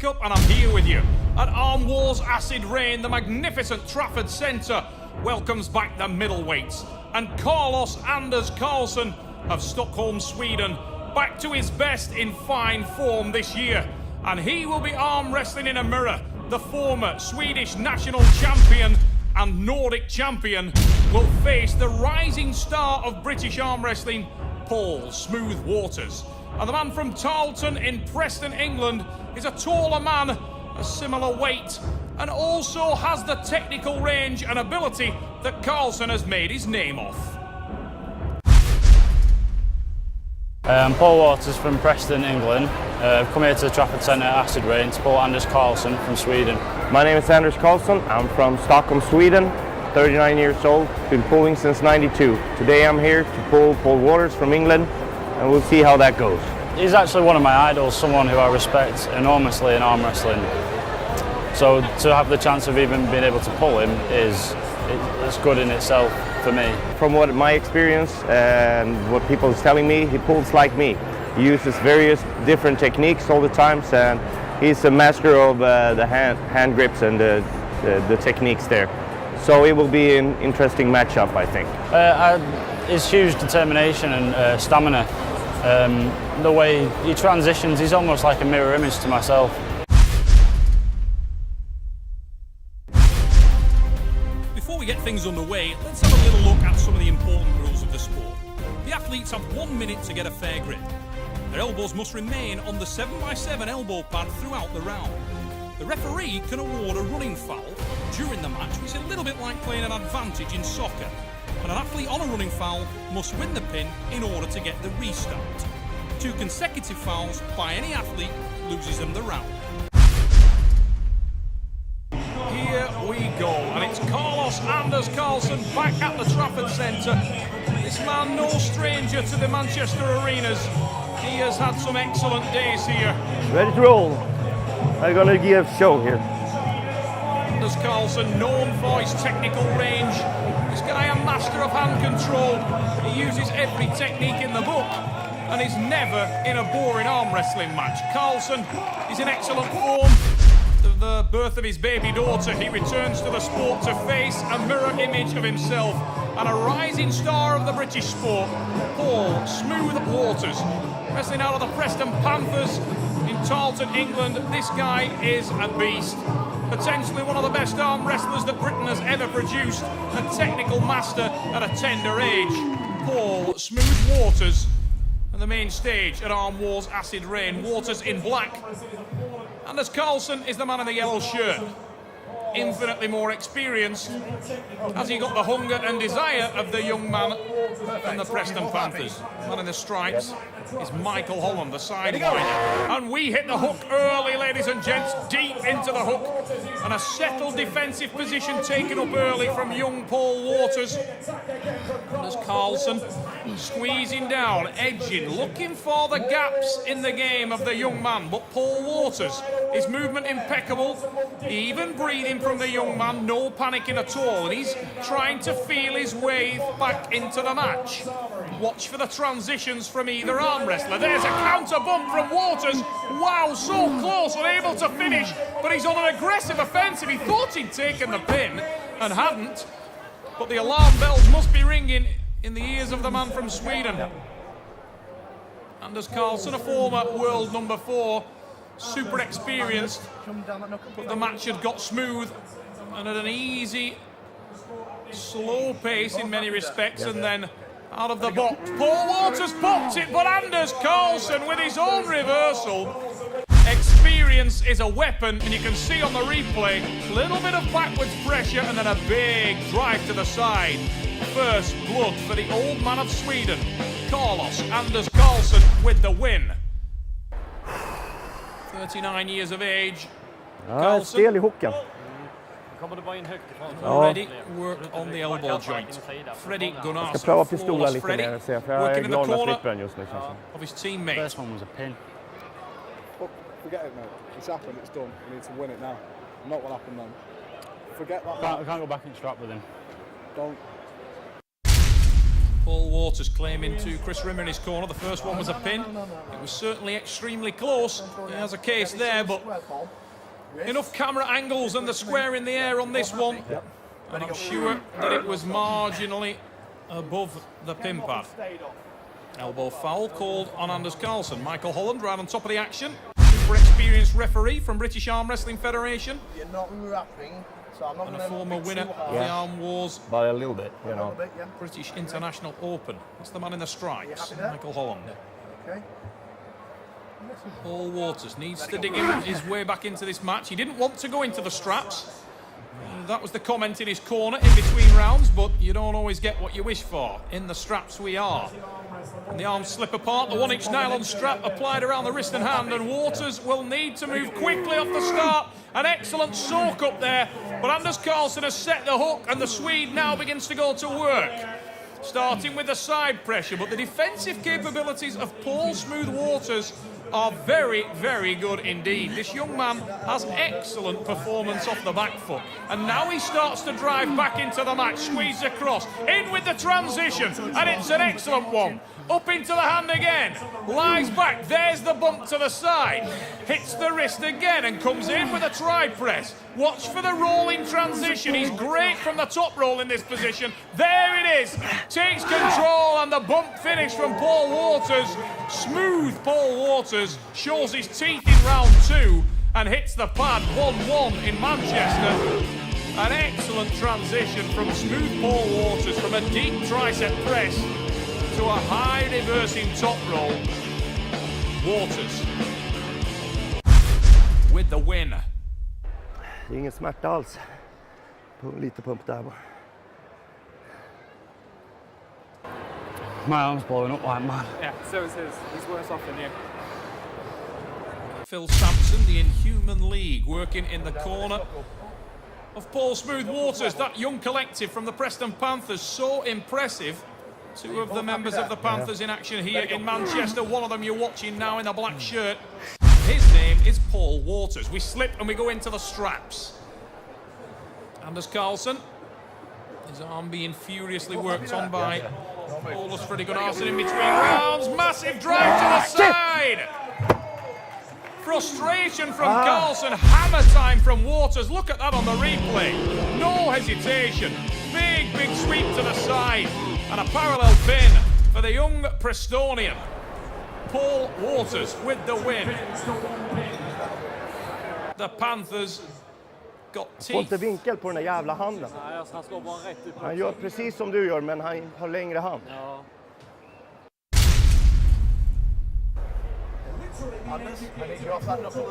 Jacob, and I'm here with you. At Arm Wars Acid Rain, the magnificent Trafford Centre welcomes back the middleweights. And Anders Karlsson of Stockholm, Sweden, back to his best in fine form this year. And he will be arm wrestling in a mirror. The former Swedish national champion and Nordic champion will face the rising star of British arm wrestling, Paul Smooth Waters. And the man from Tarleton in Preston, England, is a taller man, a similar weight, and also has the technical range and ability that Karlsson has made his name off. Paul Waters from Preston, England. I've come here to the Trafford Centre Acid Rain to pull Anders Karlsson from Sweden. My name is Anders Karlsson. I'm from Stockholm, Sweden, 39 years old, been pulling since '92. Today I'm here to pull Paul Waters from England, and we'll see how that goes. He's actually one of my idols, someone who I respect enormously in arm wrestling. So to have the chance of even being able to pull him it's good in itself for me. From what my experience and what people is telling me, he pulls like me. He uses various different techniques all the time, and he's a master of the hand grips and the techniques there. So it will be an interesting matchup, I think. His huge determination and stamina, the way he transitions, he's almost like a mirror image to myself. Before we get things underway, let's have a little look at some of the important rules of the sport. The athletes have 1 minute to get a fair grip. Their elbows must remain on the 7x7 elbow pad throughout the round. The referee can award a running foul during the match, which is a little bit like playing an advantage in soccer. And an athlete on a running foul must win the pin in order to get the restart. 2 consecutive fouls by any athlete loses them the round. Here we go, and it's Anders Karlsson back at the Trafford Centre. This man no stranger to the Manchester arenas. He has had some excellent days here. Ready to roll. I'm gonna give a show here. Anders Karlsson, known for his technical range. This guy a master of hand control. He uses every technique in the book and is never in a boring arm wrestling match. Karlsson is in excellent form. The birth of his baby daughter, he returns to the sport to face a mirror image of himself and a rising star of the British sport, Paul Smooth Waters. Wrestling out of the Preston Panthers in Tarleton, England, this guy is a beast. Potentially one of the best arm wrestlers that Britain has ever produced, a technical master at a tender age. Paul Smooth Waters on the main stage at Arm Wars Acid Rain. Waters in black. Anders Karlsson is the man in the yellow shirt. Infinitely more experienced. Has he got the hunger and desire of the young man from the Preston Panthers? Man in the stripes is Michael Holland, the sidewinder. And we hit the hook early, ladies and gents, deep into the hook. And a settled defensive position taken up early from young Paul Waters. Anders Karlsson squeezing down, edging, looking for the gaps in the game of the young man. But Paul Waters, his movement impeccable, even breathing from the young man, no panicking at all, and he's trying to feel his way back into the match. Watch for the transitions from either arm wrestler. There's a counter bump from Waters. Wow, so close, unable to finish, but he's on an aggressive offensive. He thought he'd taken the pin and hadn't, but the alarm bells must be ringing in the ears of the man from Sweden. Anders Karlsson, a former world number 4, super experienced, but the match had got smooth and at an easy, slow pace in many respects, and then out of the box, Paul Waters popped it, but Anders Karlsson with his own reversal. Experience is a weapon, and you can see on the replay, a little bit of backwards pressure and then a big drive to the side. First blood for the old man of Sweden, Anders Karlsson with the win. 39 years of age. Ja, stel i hooken. Already work on the elbow joint. Freddie Gunnarsson, Jag ska pröva pistola lite Freddie, mer, för jag är glad med flippen just nu. Of his teammate. First one was a pin. Forget it, mate. It's happened, it's done. We need to win it now. Not what happened then. Forget that. I can't go back and strap with him. Don't. Paul Waters claiming to Chris Rimmer in his corner. The first one was a pin. It was certainly extremely close. He has a case there, but enough camera angles and the square in the air on this one. And I'm sure that it was marginally above the pin pad. Elbow foul called on Anders Karlsson. Michael Holland right on top of the action. Super experienced referee from British Arm Wrestling Federation. You're not wrapping, so I'm not And going a to former winner of the Arm Wars But a little bit, you know. British International Open. That's the man in the stripes, happy there? Michael Holland. Okay. Paul Waters needs to dig his way back into this match. He didn't want to go into the straps. That was the comment in his corner in between rounds, but you don't always get what you wish for. In the straps we are. And the arms slip apart, the 1-inch nylon strap applied around the wrist and hand, and Waters will need to move quickly off the start. An excellent soak up there, but Anders Karlsson has set the hook, and the Swede now begins to go to work. Starting with the side pressure, but the defensive capabilities of Paul Smooth Waters are very, very good indeed. This young man has excellent performance off the back foot. And now he starts to drive back into the match, squeeze across, in with the transition, and it's an excellent one. Up into the hand again, lies back, there's the bump to the side, hits the wrist again and comes in with a tri-press. Watch for the rolling transition, he's great from the top roll in this position. There it is, takes control and the bump finish from Paul Waters. Smooth Paul Waters shows his teeth in round 2 and hits the pad 1-1 in Manchester. An excellent transition from Smooth Paul Waters from a deep tricep press to a high reversing top roll. Waters with the win. Det är ingen smärta alls. Lite pump där bara. My arm's blowing up like mad. Yeah, so is his. He's worse off than you. Phil Sampson, the Inhuman League, working in the corner of Paul Smooth Waters. That young collective from the Preston Panthers, so impressive. 2 of the members of the Panthers in action here in Manchester. One of them you're watching now in the black shirt. His name is Paul Waters. We slip and we go into the straps. Anders Karlsson, his arm being furiously worked on by Paulus Freddy Gunnarsson in between rounds. Massive drive to the side. Frustration from Karlsson, hammer time from Waters. Look at that on the replay. No hesitation. Big, big sweep to the side. And a parallel pin for the young Prestonian. Paul Waters with the win. The Panthers got Får inte teeth. vinkel på den där jävla handen. Nej, alltså, han slår bara rätt upp. Han gör precis som du gör, men han har längre hand. Ja.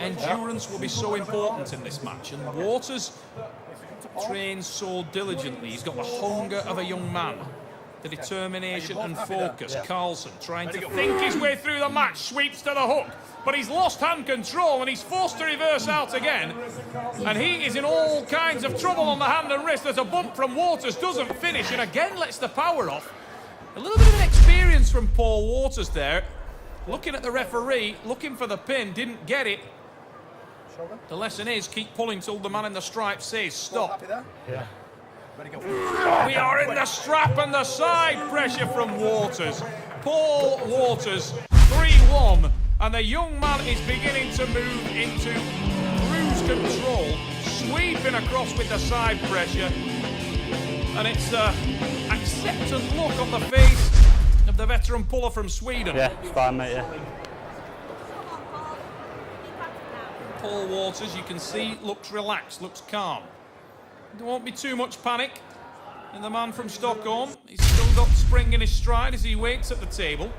Endurance will be so important in this match, and Waters trains so diligently. He's got the hunger of a young man, the determination and focus. Karlsson trying to think his way through the match, sweeps to the hook, but he's lost hand control and he's forced to reverse out again. And he is in all kinds of trouble on the hand and wrist. There's a bump from Waters, doesn't finish, and again lets the power off. A little bit of an experience from Paul Waters there. Looking at the referee, looking for the pin, didn't get it. The lesson is keep pulling till the man in the stripe says stop. Yeah. We are in the strap and the side pressure from Waters. Paul Waters, 3-1, and the young man is beginning to move into cruise control, sweeping across with the side pressure. And it's an acceptant look on the face of the veteran puller from Sweden. Yeah, it's fine, mate, yeah. Paul Waters, you can see, looks relaxed, looks calm. There won't be too much panic in the man from Stockholm. He's still got spring in his stride as he waits at the table.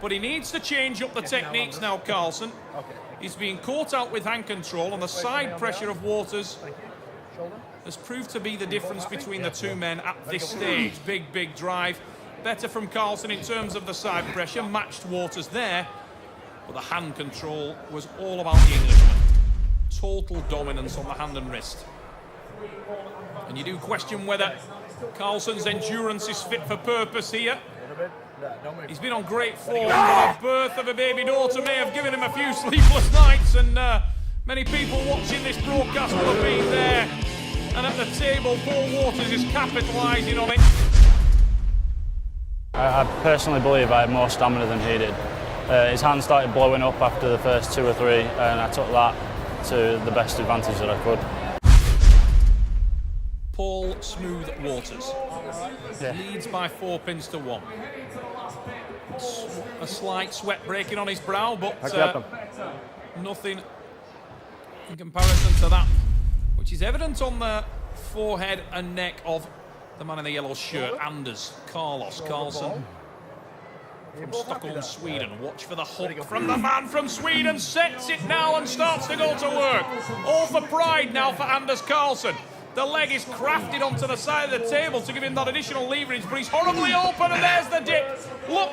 But he needs to change up the techniques now, Karlsson. He's being caught out with hand control, and the side pressure of Waters has proved to be the difference between the two men at this stage. Big, big drive. Better from Karlsson in terms of the side pressure, matched Waters there. But the hand control was all about the Englishman. Total dominance on the hand and wrist. And you do question whether Karlsson's endurance is fit for purpose here. He's been on great form, but the birth of a baby daughter may have given him a few sleepless nights, and many people watching this broadcast will have been there. And at the table, Paul Waters is capitalising on it. I personally believe I had more stamina than he did. His hand started blowing up after the first 2 or 3, and I took that to the best advantage that I could. Paul Smooth Waters leads by 4 pins to 1. A slight sweat breaking on his brow, but nothing in comparison to that, which is evident on the forehead and neck of the man in the yellow shirt, Anders Karlsson from Stockholm, Sweden. Watch for the hook from the man from Sweden, sets it now and starts to go to work. All for pride now for Anders Karlsson. The leg is crafted onto the side of the table to give him that additional leverage, but he's horribly open, and there's the dip. Look.